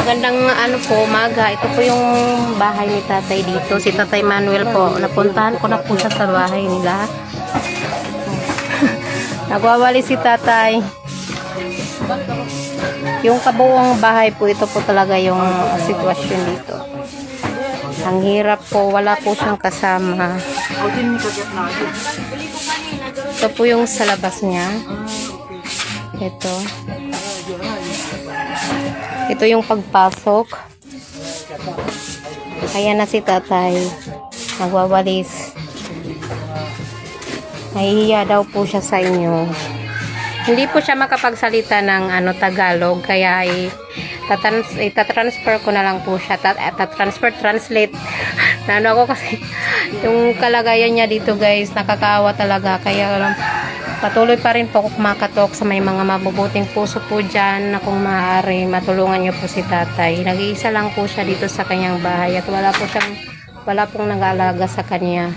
Magandang ano po, umaga. Ito po yung bahay ni tatay dito. Si Tatay Manuel po. Napuntahan ko na po siya sa bahay nila. Nagwawali si tatay. Yung kabuong bahay po, ito po talaga yung sitwasyon dito. Ang hirap po, wala po siyang kasama. Ito po yung sa labas niya. Ito. Ito yung pagpasok. Ayan na si tatay. Nagwawalis. Nahihiya daw po siya sa inyo. Hindi po siya makapagsalita ng Tagalog. Kaya itatransfer ko na lang po siya. Translate. Na ako kasi yung kalagayan niya dito guys, nakakaawa talaga. Kaya patuloy pa rin po kumakatok sa may mga mabubuting puso po dyan na kung maaari matulungan niyo po si tatay. Nag-iisa lang po siya dito sa kanyang bahay at wala pong nag-aalaga sa kanya.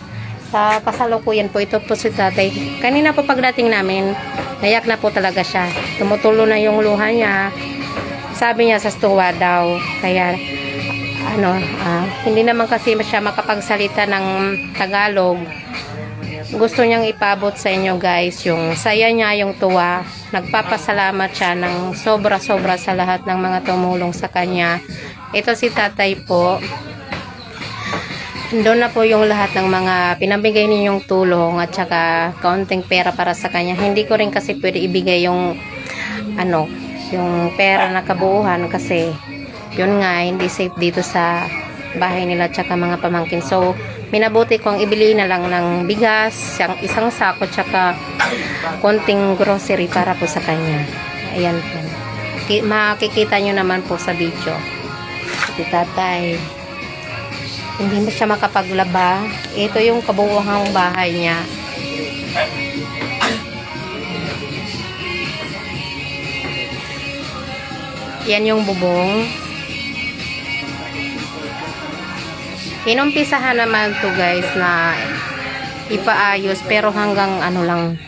Sa kasalukuyan po ito po si tatay. Kanina po pagdating namin, nayak na po talaga siya. Tumutulo na yung luha niya. Sabi niya sa stuwa daw. Kaya hindi naman kasi siya makapagsalita ng Tagalog. Gusto niyang ipabot sa inyo guys yung saya niya, yung tuwa. Nagpapasalamat siya ng sobra-sobra sa lahat ng mga tumulong sa kanya. Ito si tatay po. Doon na po yung lahat ng mga pinabigay ninyong tulong at saka kaunting pera para sa kanya. Hindi ko rin kasi pwede ibigay yung yung pera na kabuuhan kasi yun nga hindi safe dito sa bahay nila at saka mga pamangkin. So minabuti kong ibili na lang ng bigas, isang sako, tsaka konting grocery para po sa kanya. Ayan po. Makikita nyo naman po sa video. Si tatay, hindi na siya makapaglaba. Ito yung kabuuhang bahay niya. Yan yung bubong. Inumpisahan naman to guys na ipaayos pero hanggang lang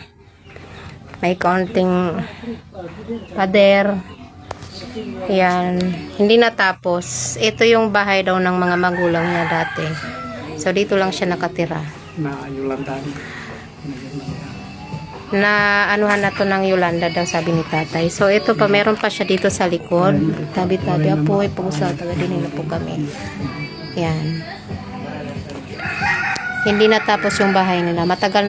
may konting pader. Yan, hindi natapos. Ito yung bahay daw ng mga magulang niya dati. So dito lang siya nakatira. Na Yolanda. Na anuhan na to ng Yolanda daw sabi ni tatay. So ito pa, meron pa siya dito sa likod. Tabi-tabi po, ipag-usap talaga din nila po kami. Yan. Hindi natapos yung bahay nila. Matagal